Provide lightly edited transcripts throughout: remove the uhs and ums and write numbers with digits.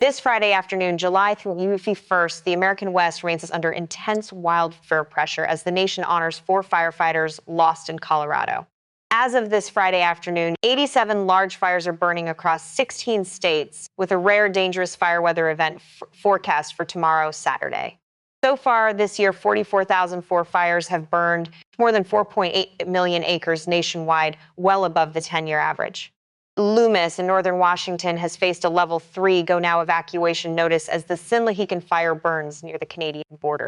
This Friday afternoon, July through 1st, the American West remains under intense wildfire pressure as the nation honors 4 firefighters lost in Colorado. As of this Friday afternoon, 87 large fires are burning across 16 states, with a rare dangerous fire weather event forecast for tomorrow, Saturday. So far this year, 44,004 fires have burned more than 4.8 million acres nationwide, well above the 10-year average. Loomis in northern Washington has faced a level 3 go-now evacuation notice as the Sinlahekin fire burns near the Canadian border.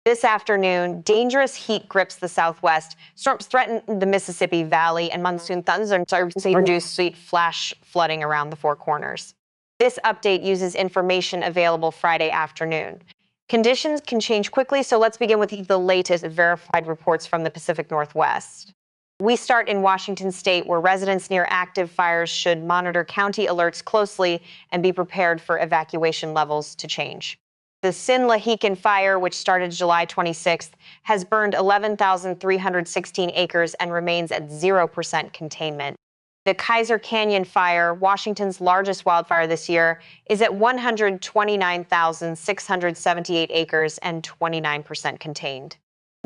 This afternoon, dangerous heat grips the Southwest. Storms threaten the Mississippi Valley, and monsoon thunderstorms are reduced flash flooding around the Four Corners. This update uses information available Friday afternoon. Conditions can change quickly, so let's begin with the latest verified reports from the Pacific Northwest. We start in Washington state, where residents near active fires should monitor county alerts closely and be prepared for evacuation levels to change. The Sinlahekin fire, which started July 26th, has burned 11,316 acres and remains at 0% containment. The Kaiser Canyon fire, Washington's largest wildfire this year, is at 129,678 acres and 29% contained.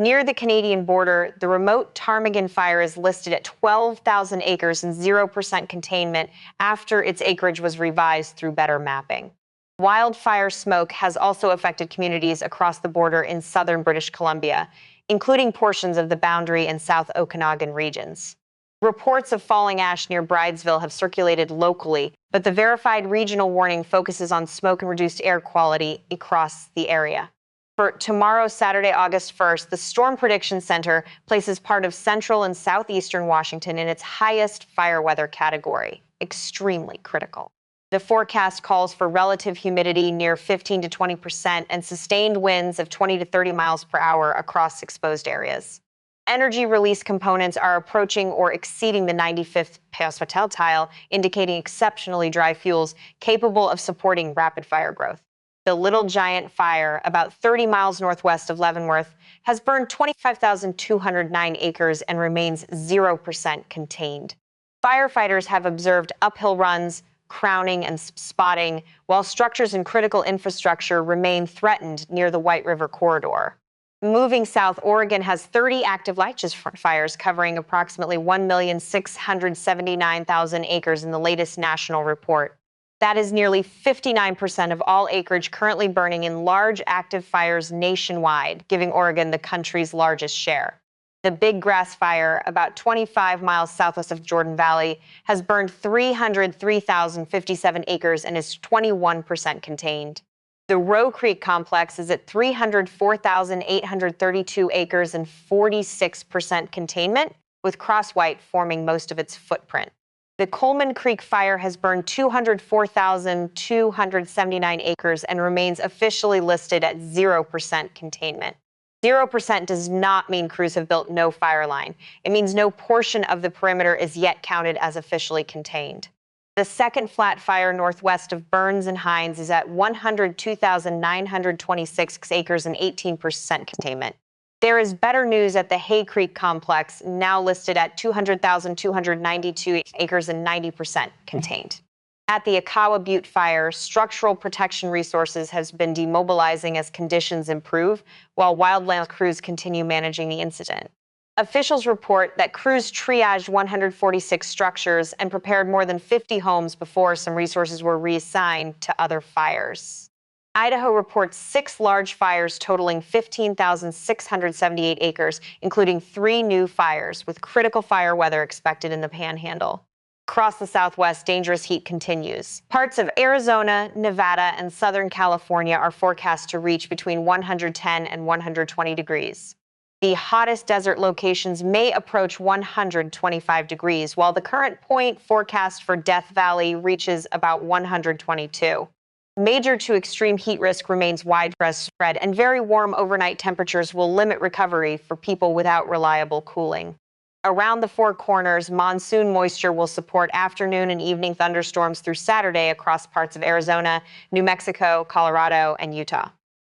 Near the Canadian border, the remote Ptarmigan fire is listed at 12,000 acres and 0% containment after its acreage was revised through better mapping. Wildfire smoke has also affected communities across the border in southern British Columbia, including portions of the Boundary and South Okanagan regions. Reports of falling ash near Bridesville have circulated locally, but the verified regional warning focuses on smoke and reduced air quality across the area. For tomorrow, Saturday, August 1st, the Storm Prediction Center places part of central and southeastern Washington in its highest fire weather category, extremely critical. The forecast calls for relative humidity near 15 to 20% and sustained winds of 20 to 30 miles per hour across exposed areas. Energy release components are approaching or exceeding the 95th percentile, indicating exceptionally dry fuels capable of supporting rapid fire growth. The Little Giant Fire, about 30 miles northwest of Leavenworth, has burned 25,209 acres and remains 0% contained. Firefighters have observed uphill runs, crowning, and spotting, while structures and critical infrastructure remain threatened near the White River corridor. Moving south, Oregon has 30 active lighthouse fires covering approximately 1,679,000 acres in the latest national report. That is nearly 59% of all acreage currently burning in large active fires nationwide, giving Oregon the country's largest share. The Big Grass Fire, about 25 miles southwest of Jordan Valley, has burned 303,057 acres and is 21% contained. The Roe Creek Complex is at 304,832 acres and 46% containment, with Crosswhite forming most of its footprint. The Coleman Creek Fire has burned 204,279 acres and remains officially listed at 0% containment. 0% does not mean crews have built no fire line. It means no portion of the perimeter is yet counted as officially contained. The second flat fire northwest of Burns and Hines is at 102,926 acres and 18% containment. There is better news at the Hay Creek Complex, now listed at 200,292 acres and 90% contained. At the Akawa Butte Fire, structural protection resources has been demobilizing as conditions improve, while wildland crews continue managing the incident. Officials report that crews triaged 146 structures and prepared more than 50 homes before some resources were reassigned to other fires. Idaho reports 6 large fires totaling 15,678 acres, including 3 new fires, with critical fire weather expected in the Panhandle. Across the Southwest, dangerous heat continues. Parts of Arizona, Nevada, and Southern California are forecast to reach between 110 and 120 degrees. The hottest desert locations may approach 125 degrees, while the current point forecast for Death Valley reaches about 122. Major to extreme heat risk remains widespread, and very warm overnight temperatures will limit recovery for people without reliable cooling. Around the Four Corners, monsoon moisture will support afternoon and evening thunderstorms through Saturday across parts of Arizona, New Mexico, Colorado, and Utah.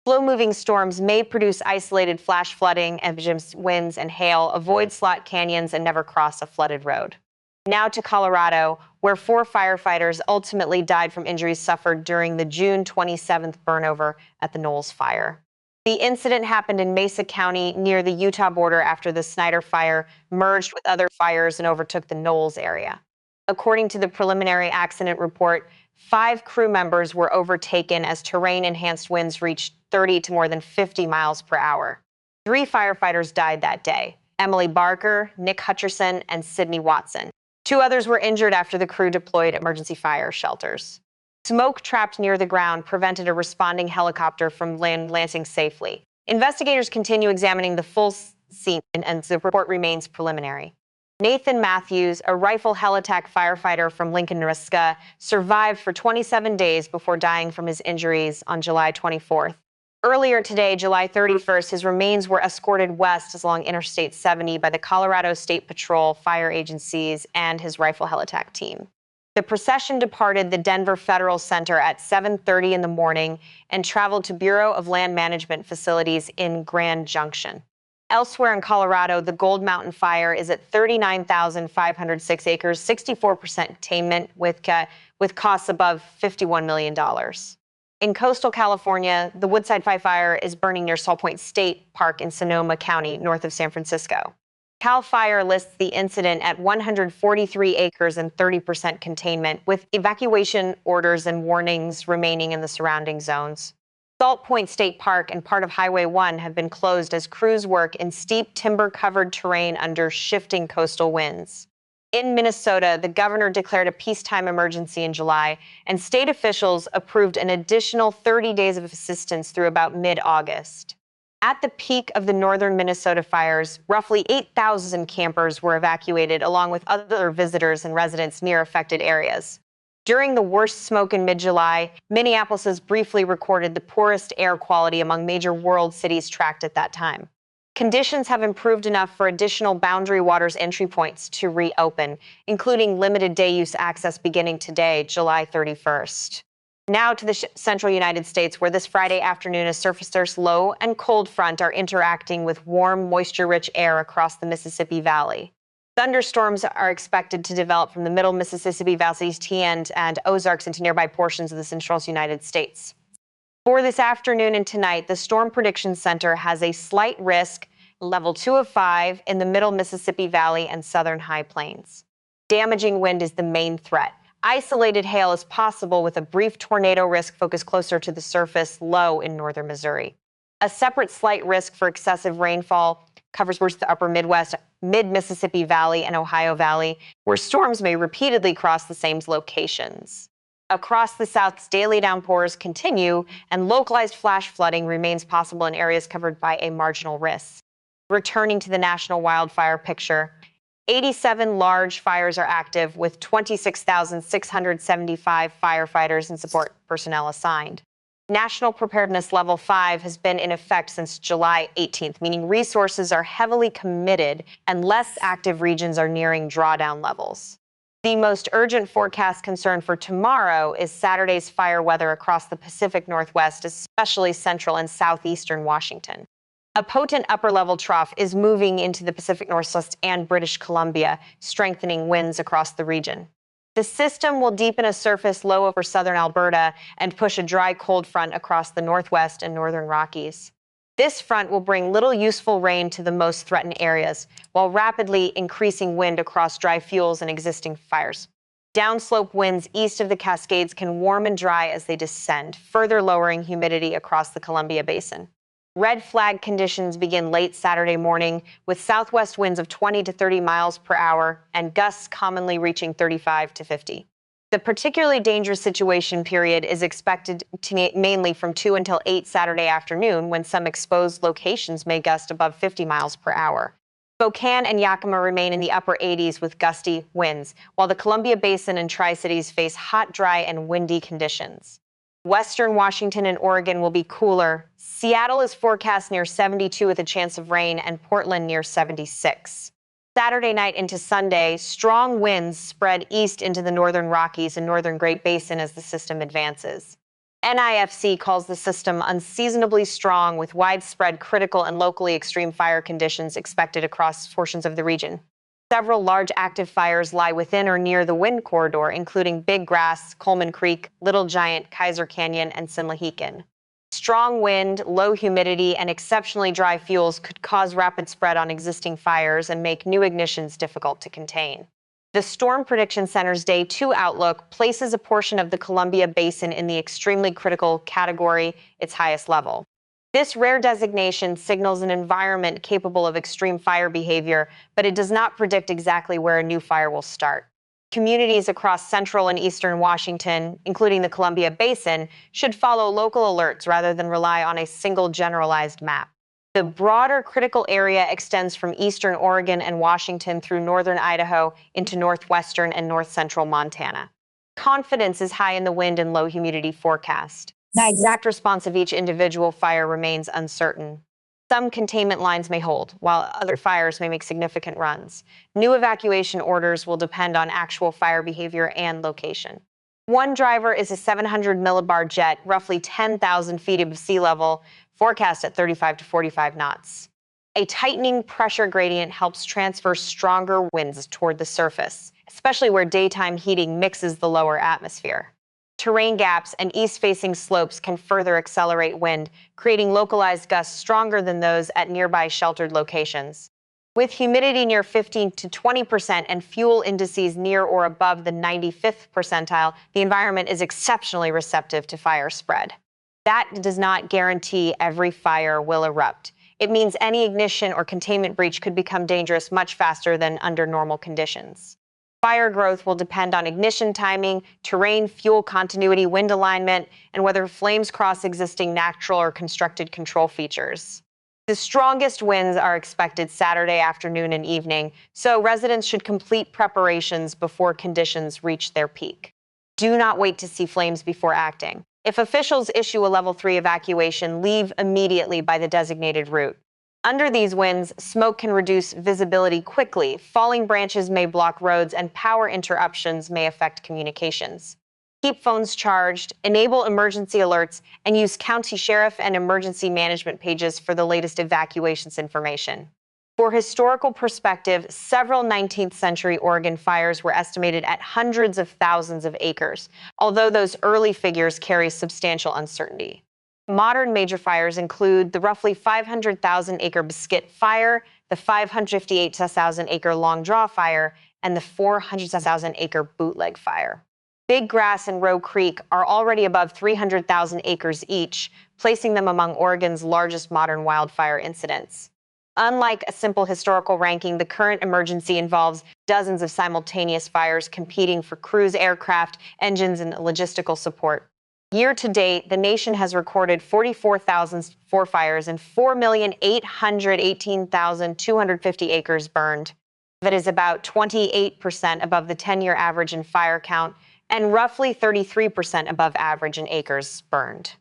Slow-moving storms may produce isolated flash flooding, winds, and hail. Avoid slot canyons and never cross a flooded road. Now to Colorado, where 4 firefighters ultimately died from injuries suffered during the June 27th burnover at the Knolls Fire. The incident happened in Mesa County near the Utah border after the Snyder Fire merged with other fires and overtook the Knolls area. According to the preliminary accident report, 5 crew members were overtaken as terrain-enhanced winds reached 30 to more than 50 miles per hour. 3 firefighters died that day: Emily Barker, Nick Hutcherson, and Sydney Watson. 2 others were injured after the crew deployed emergency fire shelters. Smoke trapped near the ground prevented a responding helicopter from landing safely. Investigators continue examining the full scene, and the report remains preliminary. Nathan Matthews, a rifle heli-attack firefighter from Lincoln, Nebraska, survived for 27 days before dying from his injuries on July 24th. Earlier today, July 31st, his remains were escorted west along Interstate 70 by the Colorado State Patrol, fire agencies, and his rifle heli-attack team. The procession departed the Denver Federal Center at 7:30 in the morning and traveled to Bureau of Land Management facilities in Grand Junction. Elsewhere in Colorado, the Gold Mountain Fire is at 39,506 acres, 64% containment, with costs above $51 million. In coastal California, the Woodside Fire is burning near Salt Point State Park in Sonoma County, north of San Francisco. CAL FIRE lists the incident at 143 acres and 30% containment, with evacuation orders and warnings remaining in the surrounding zones. Salt Point State Park and part of Highway 1 have been closed as crews work in steep timber-covered terrain under shifting coastal winds. In Minnesota, the governor declared a peacetime emergency in July, and state officials approved an additional 30 days of assistance through about mid-August. At the peak of the northern Minnesota fires, roughly 8,000 campers were evacuated, along with other visitors and residents near affected areas. During the worst smoke in mid-July, Minneapolis has briefly recorded the poorest air quality among major world cities tracked at that time. Conditions have improved enough for additional Boundary Waters entry points to reopen, including limited day use access beginning today, July 31st. Now to the central United States, where this Friday afternoon a surface low and cold front are interacting with warm, moisture-rich air across the Mississippi Valley. Thunderstorms are expected to develop from the middle Mississippi Valley's T-end and Ozarks into nearby portions of the central United States. For this afternoon and tonight, the Storm Prediction Center has a slight risk, level 2 of 5, in the middle Mississippi Valley and southern high plains. Damaging wind is the main threat. Isolated hail is possible, with a brief tornado risk focused closer to the surface low in northern Missouri. A separate slight risk for excessive rainfall covers the upper Midwest, mid-Mississippi Valley, and Ohio Valley, where storms may repeatedly cross the same locations. Across the South's daily downpours continue, and localized flash flooding remains possible in areas covered by a marginal risk. Returning to the national wildfire picture, 87 large fires are active, with 26,675 firefighters and support personnel assigned. National Preparedness Level 5 has been in effect since July 18th, meaning resources are heavily committed and less active regions are nearing drawdown levels. The most urgent forecast concern for tomorrow is Saturday's fire weather across the Pacific Northwest, especially central and southeastern Washington. A potent upper-level trough is moving into the Pacific Northwest and British Columbia, strengthening winds across the region. The system will deepen a surface low over southern Alberta and push a dry cold front across the Northwest and northern Rockies. This front will bring little useful rain to the most threatened areas, while rapidly increasing wind across dry fuels and existing fires. Downslope winds east of the Cascades can warm and dry as they descend, further lowering humidity across the Columbia Basin. Red flag conditions begin late Saturday morning, with southwest winds of 20 to 30 miles per hour and gusts commonly reaching 35 to 50. The particularly dangerous situation period is expected to mainly from 2 until 8 Saturday afternoon, when some exposed locations may gust above 50 miles per hour. Spokane and Yakima remain in the upper 80s with gusty winds, while the Columbia Basin and Tri-Cities face hot, dry, and windy conditions. Western Washington and Oregon will be cooler. Seattle is forecast near 72 with a chance of rain, and Portland near 76. Saturday night into Sunday, strong winds spread east into the northern Rockies and northern Great Basin as the system advances. NIFC calls the system unseasonably strong, with widespread critical and locally extreme fire conditions expected across portions of the region. Several large active fires lie within or near the wind corridor, including Big Grass, Coleman Creek, Little Giant, Kaiser Canyon, and Sinlahekin. Strong wind, low humidity, and exceptionally dry fuels could cause rapid spread on existing fires and make new ignitions difficult to contain. The Storm Prediction Center's Day 2 outlook places a portion of the Columbia Basin in the extremely critical category, its highest level. This rare designation signals an environment capable of extreme fire behavior, but it does not predict exactly where a new fire will start. Communities across central and eastern Washington, including the Columbia Basin, should follow local alerts rather than rely on a single generalized map. The broader critical area extends from eastern Oregon and Washington through northern Idaho into northwestern and north central Montana. Confidence is high in the wind and low humidity forecast. The exact response of each individual fire remains uncertain. Some containment lines may hold, while other fires may make significant runs. New evacuation orders will depend on actual fire behavior and location. One driver is a 700 millibar jet, roughly 10,000 feet above sea level, forecast at 35 to 45 knots. A tightening pressure gradient helps transfer stronger winds toward the surface, especially where daytime heating mixes the lower atmosphere. Terrain gaps and east-facing slopes can further accelerate wind, creating localized gusts stronger than those at nearby sheltered locations. With humidity near 15 to 20% and fuel indices near or above the 95th percentile, the environment is exceptionally receptive to fire spread. That does not guarantee every fire will erupt. It means any ignition or containment breach could become dangerous much faster than under normal conditions. Fire growth will depend on ignition timing, terrain, fuel continuity, wind alignment, and whether flames cross existing natural or constructed control features. The strongest winds are expected Saturday afternoon and evening, so residents should complete preparations before conditions reach their peak. Do not wait to see flames before acting. If officials issue a Level 3 evacuation, leave immediately by the designated route. Under these winds, smoke can reduce visibility quickly, falling branches may block roads, and power interruptions may affect communications. Keep phones charged, enable emergency alerts, and use county sheriff and emergency management pages for the latest evacuations information. For historical perspective, several 19th century Oregon fires were estimated at hundreds of thousands of acres, although those early figures carry substantial uncertainty. Modern major fires include the roughly 500,000-acre Biscuit Fire, the 558,000-acre Long Draw Fire, and the 400,000-acre Bootleg Fire. Big Grass and Roe Creek are already above 300,000 acres each, placing them among Oregon's largest modern wildfire incidents. Unlike a simple historical ranking, the current emergency involves dozens of simultaneous fires competing for crews, aircraft, engines, and logistical support. Year to date, the nation has recorded 44,004 fires and 4,818,250 acres burned. That is about 28% above the 10-year average in fire count and roughly 33% above average in acres burned.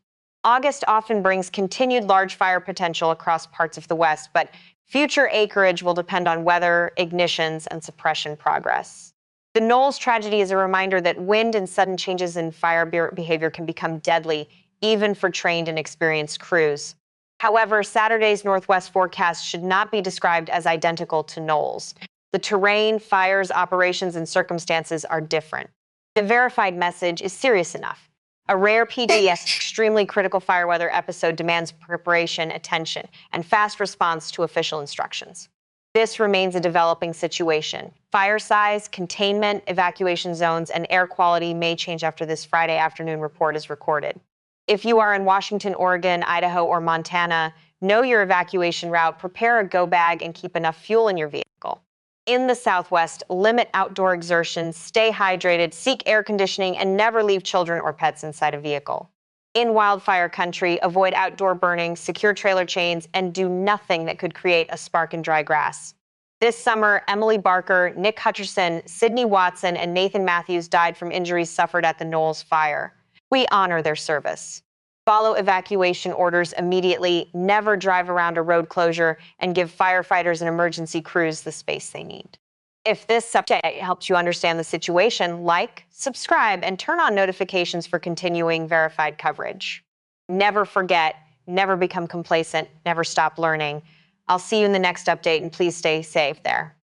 August often brings continued large fire potential across parts of the West, but future acreage will depend on weather, ignitions, and suppression progress. The Knowles tragedy is a reminder that wind and sudden changes in fire behavior can become deadly, even for trained and experienced crews. However, Saturday's Northwest forecast should not be described as identical to Knowles. The terrain, fires, operations, and circumstances are different. The verified message is serious enough. A rare PGS extremely critical fire weather episode demands preparation, attention, and fast response to official instructions. This remains a developing situation. Fire size, containment, evacuation zones, and air quality may change after this Friday afternoon report is recorded. If you are in Washington, Oregon, Idaho, or Montana, know your evacuation route, prepare a go bag, and keep enough fuel in your vehicle. In the Southwest, limit outdoor exertion, stay hydrated, seek air conditioning, and never leave children or pets inside a vehicle. In wildfire country, avoid outdoor burning, secure trailer chains, and do nothing that could create a spark in dry grass. This summer, Emily Barker, Nick Hutcherson, Sydney Watson, and Nathan Matthews died from injuries suffered at the Knowles fire. We honor their service. Follow evacuation orders immediately, never drive around a road closure, and give firefighters and emergency crews the space they need. If this update helps you understand the situation, like, subscribe, and turn on notifications for continuing verified coverage. Never forget, never become complacent, never stop learning. I'll see you in the next update, and please stay safe there.